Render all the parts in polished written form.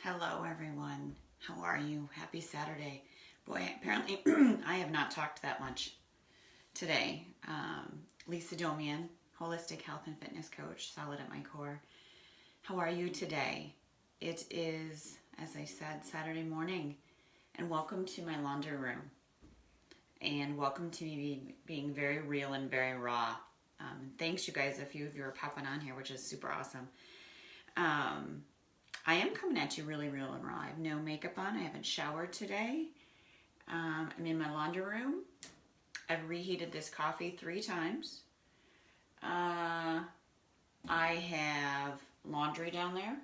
Hello, everyone. How are you? Happy Saturday. Boy, apparently I have not talked that much today. Lisa Domian, holistic health and fitness coach, solid at my core. How are you today? It is, as I said, Saturday morning, and welcome to my laundry room. And welcome to me being very real and very raw. Thanks, you guys. A few of you are popping on here, which is super awesome. I am coming at you really real and raw. I have no makeup on. I haven't showered today. I'm in my laundry room. I've reheated this coffee 3 times. I have laundry down there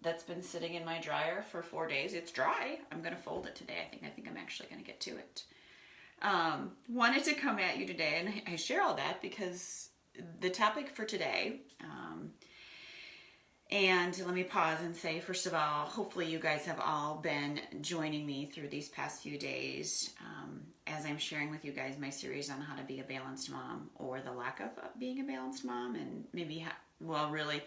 that's been sitting in my dryer for 4 days. It's dry. I'm going to fold it today. I think I'm actually going to get to it. Wanted to come at you today, and I share all that because the topic for today, and let me pause and say, first of all, hopefully you guys have all been joining me through these past few days as I'm sharing with you guys my series on how to be a balanced mom, or the lack of being a balanced mom, and maybe, really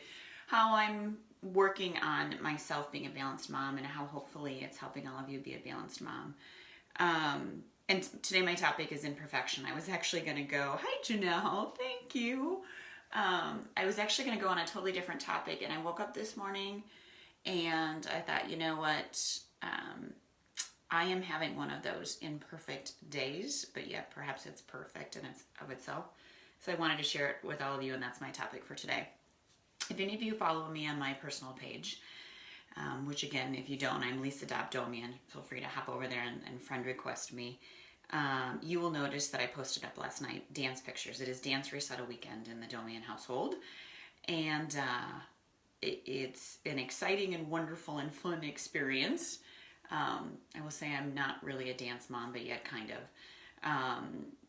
how I'm working on myself being a balanced mom, and how hopefully it's helping all of you be a balanced mom. And today my topic is imperfection. I was actually going to go, hi Janelle, thank you. I was actually going to go on a totally different topic, and I woke up this morning and I thought, you know what, I am having one of those imperfect days, but yet perhaps it's perfect in its of itself. So I wanted to share it with all of you, and that's my topic for today. If any of you follow me on my personal page, which again, if you don't, I'm Lisa Domian. Feel free to hop over there and friend request me. You will notice that I posted up last night dance pictures. It is Dance Resettal Weekend in the Domian household. And it's an exciting and wonderful and fun experience. I will say I'm not really a dance mom, but yet kind of.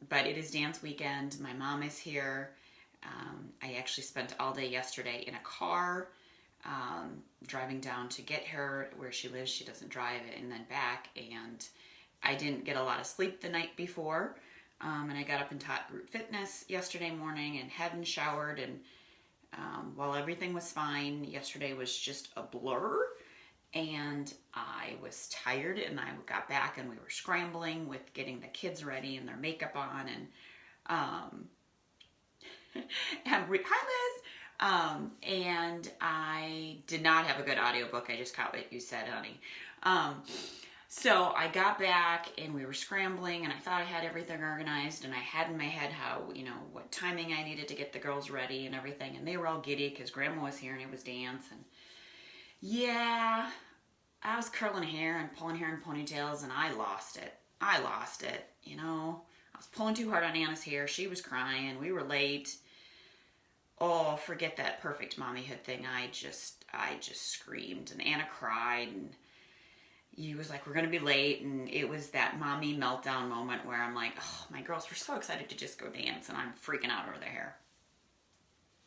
But it is dance weekend. My mom is here. I actually spent all day yesterday in a car, driving down to get her where she lives. She doesn't drive, and then back. And I didn't get a lot of sleep the night before, and I got up and taught group fitness yesterday morning and hadn't showered, and while everything was fine, yesterday was just a blur, and I was tired, and I got back and we were scrambling with getting the kids ready and their makeup on, and hi Liz! And I did not have a good audiobook. I just caught what you said, honey. So I got back and we were scrambling, and I thought I had everything organized, and I had in my head how, what timing I needed to get the girls ready and everything, and they were all giddy because grandma was here and it was dance, and yeah, I was curling hair and pulling hair in ponytails, and I lost it. I was pulling too hard on Anna's hair. She was crying. We were late. Oh, forget that perfect mommyhood thing. I just screamed, and Anna cried, and he was like, we're going to be late, and it was that mommy meltdown moment where I'm like, oh, my girls were so excited to just go dance, and I'm freaking out over their hair.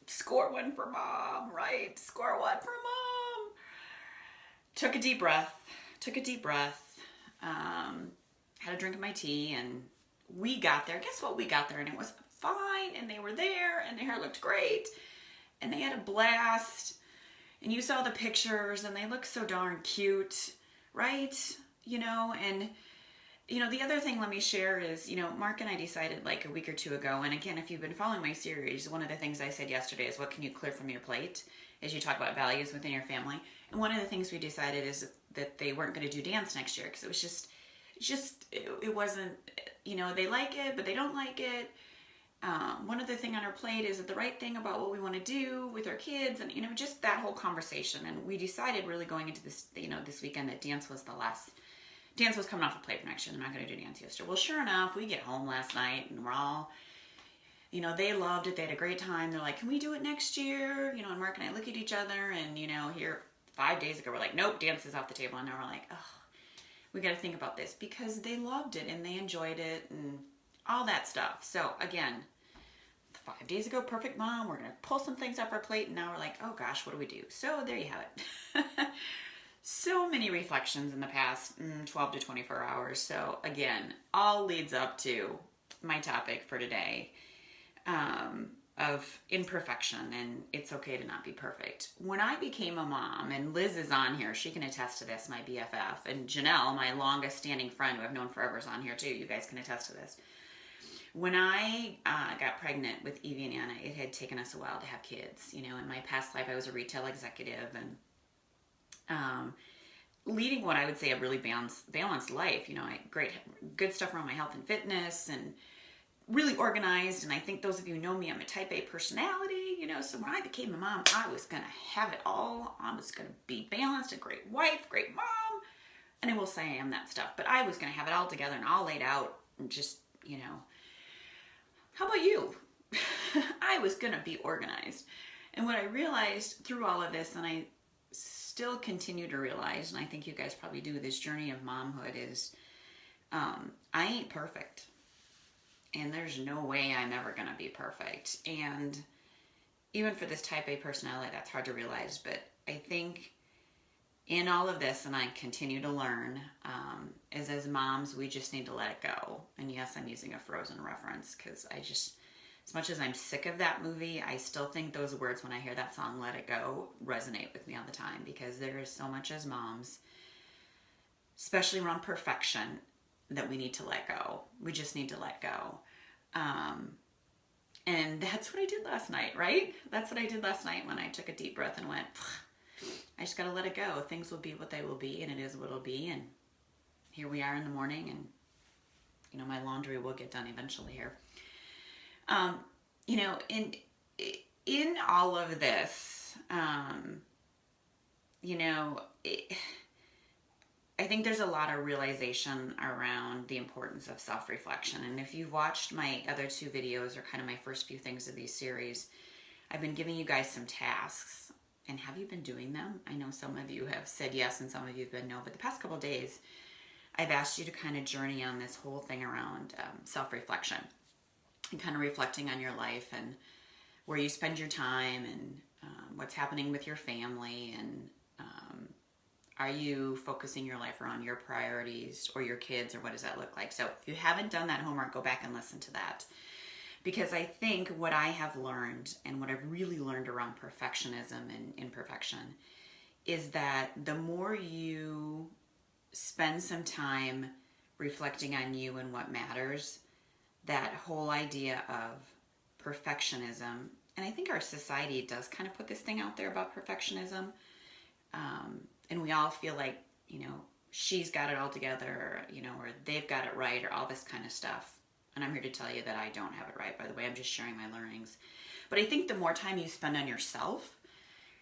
Score one for mom, right? Score one for mom. Took a deep breath, had a drink of my tea, and we got there. Guess what? We got there, and it was fine, and they were there, and their hair looked great, and they had a blast, and you saw the pictures, and they looked so darn cute, right? And the other thing let me share is, Mark and I decided like a week or 2 ago, and again, if you've been following my series, one of the things I said yesterday is, what can you clear from your plate as you talk about values within your family? And one of the things we decided is that they weren't going to do dance next year, because it was it wasn't, they like it, but they don't like it. One other thing on our plate is the right thing about what we want to do with our kids, and just that whole conversation. And we decided really going into this, this weekend, that dance was coming off the plate for next year. They're not going to do dance yesterday. Well, sure enough, we get home last night, and we're all, they loved it. They had a great time. They're like, can we do it next year? And Mark and I look at each other, and here 5 days ago, we're like, nope, dance is off the table. And now we're like, oh, we got to think about this, because they loved it and they enjoyed it and all that stuff. So again, 5 days ago, perfect mom, we're going to pull some things off our plate, and now we're like, oh gosh, what do we do? So there you have it. So many reflections in the past 12 to 24 hours. So again, all leads up to my topic for today. of imperfection, and it's okay to not be perfect. When I became a mom, and Liz is on here, she can attest to this, my BFF, and Janelle, my longest standing friend who I've known forever, is on here too. You guys can attest to this. When I got pregnant with Evie and Anna, it had taken us a while to have kids. You know, in my past life, I was a retail executive and leading what I would say a really balanced life. You know, good stuff around my health and fitness, and really organized. And I think those of you who know me, I'm a type A personality, you know, so when I became a mom, I was going to have it all. I was going to be balanced, a great wife, great mom. And I will say I am that stuff, but I was going to have it all together and all laid out and just, you know, how about you? I was going to be organized. And what I realized through all of this, and I still continue to realize, and I think you guys probably do, this journey of momhood is, I ain't perfect. And there's no way I'm ever going to be perfect. And even for this type A personality, that's hard to realize. But I think in all of this, and I continue to learn, is as moms, we just need to let it go. And yes, I'm using a Frozen reference because I just, as much as I'm sick of that movie, I still think those words when I hear that song, Let It Go, resonate with me all the time, because there is so much as moms, especially around perfection, that we need to let go. We just need to let go. And that's what I did last night, right? That's what I did last night when I took a deep breath and went, I just got to let it go. Things will be what they will be, and it is what it'll be. And here we are in the morning, and, you know, my laundry will get done eventually here. You know, in all of this, you know, I think there's a lot of realization around the importance of self-reflection. And if you've watched my other two videos, or kind of my first few things of these series, I've been giving you guys some tasks. And have you been doing them? I know some of you have said yes and some of you have been no. But the past couple of days, I've asked you to kind of journey on this whole thing around self-reflection. And kind of reflecting on your life and where you spend your time, and what's happening with your family, and are you focusing your life around your priorities or your kids, or what does that look like? So if you haven't done that homework, go back and listen to that. Because I think what I have learned, and what I've really learned around perfectionism and imperfection, is that the more you spend some time reflecting on you and what matters, that whole idea of perfectionism, and I think our society does kind of put this thing out there about perfectionism, and we all feel like, you know, she's got it all together, you know, or they've got it right, or all this kind of stuff. And I'm here to tell you that I don't have it right, by the way. I'm just sharing my learnings. But I think the more time you spend on yourself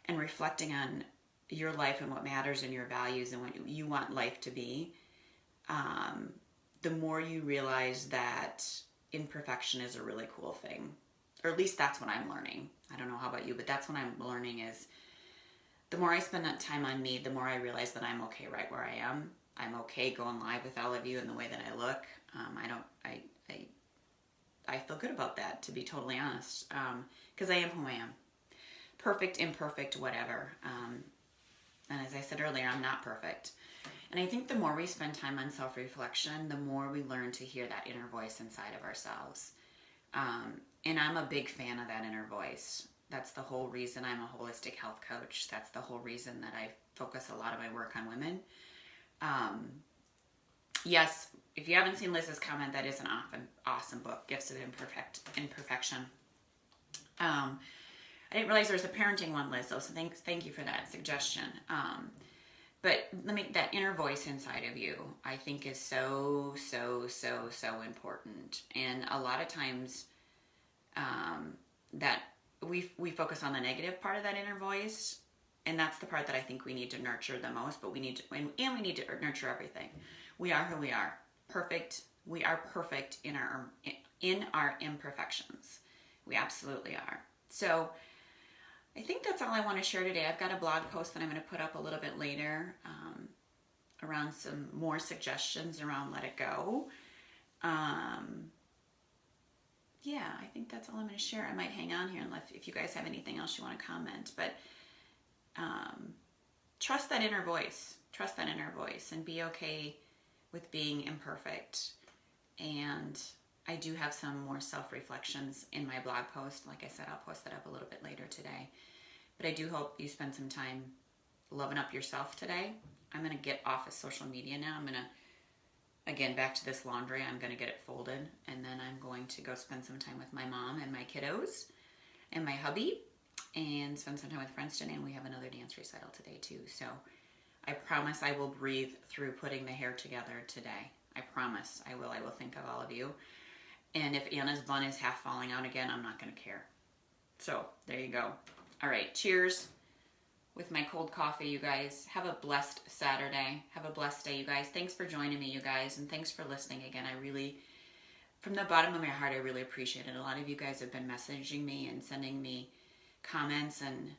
and reflecting on your life and what matters and your values and what you want life to be, the more you realize that imperfection is a really cool thing. Or at least that's what I'm learning. I don't know how about you, but that's what I'm learning is the more I spend that time on me, the more I realize that I'm okay right where I am. I'm okay going live with all of you in the way that I look. I feel good about that, to be totally honest, because I am who I am. Perfect, imperfect, whatever. And as I said earlier, I'm not perfect. And I think the more we spend time on self-reflection, the more we learn to hear that inner voice inside of ourselves. And I'm a big fan of that inner voice. That's the whole reason I'm a holistic health coach. That's the whole reason that I focus a lot of my work on women. Yes, if you haven't seen Liz's comment, that is an awesome book, Gifts of Imperfection. I didn't realize there was a parenting one, Liz, though, so thank you for that suggestion. But that inner voice inside of you, I think, is so, so, so, so important. And a lot of times that we focus on the negative part of that inner voice, and that's the part that I think we need to nurture the most, but we need to, and we need to nurture everything. We are who we are. Perfect. We are perfect in our imperfections. We absolutely are. So I think that's all I want to share today. I've got a blog post that I'm going to put up a little bit later around some more suggestions around Let It Go. Yeah, I think that's all I'm going to share. I might hang on here if you guys have anything else you want to comment. But trust that inner voice. Trust that inner voice and be okay with being imperfect. And I do have some more self-reflections in my blog post. Like I said, I'll post that up a little bit later today. But I do hope you spend some time loving up yourself today. I'm going to get off of social media now. I'm going to, again, back to this laundry. I'm going to get it folded. And then I'm going to go spend some time with my mom and my kiddos and my hubby. And spend some time with friends today. And we have another dance recital today too. So I promise I will breathe through putting the hair together today. I promise I will. I will think of all of you. And if Anna's bun is half falling out again, I'm not going to care. So there you go. All right. Cheers with my cold coffee, you guys. Have a blessed Saturday. Have a blessed day, you guys. Thanks for joining me, you guys. And thanks for listening again. I really, from the bottom of my heart, I really appreciate it. A lot of you guys have been messaging me and sending me comments, and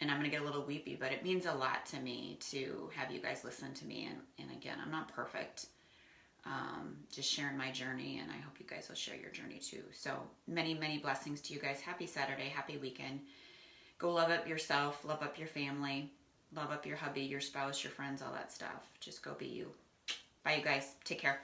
I'm going to get a little weepy, but it means a lot to me to have you guys listen to me. And again, I'm not perfect. Just sharing my journey, and I hope you guys will share your journey too. So many, many blessings to you guys. Happy Saturday, happy weekend. Go love up yourself, love up your family, love up your hubby, your spouse, your friends, all that stuff. Just go be you. Bye, you guys. Take care.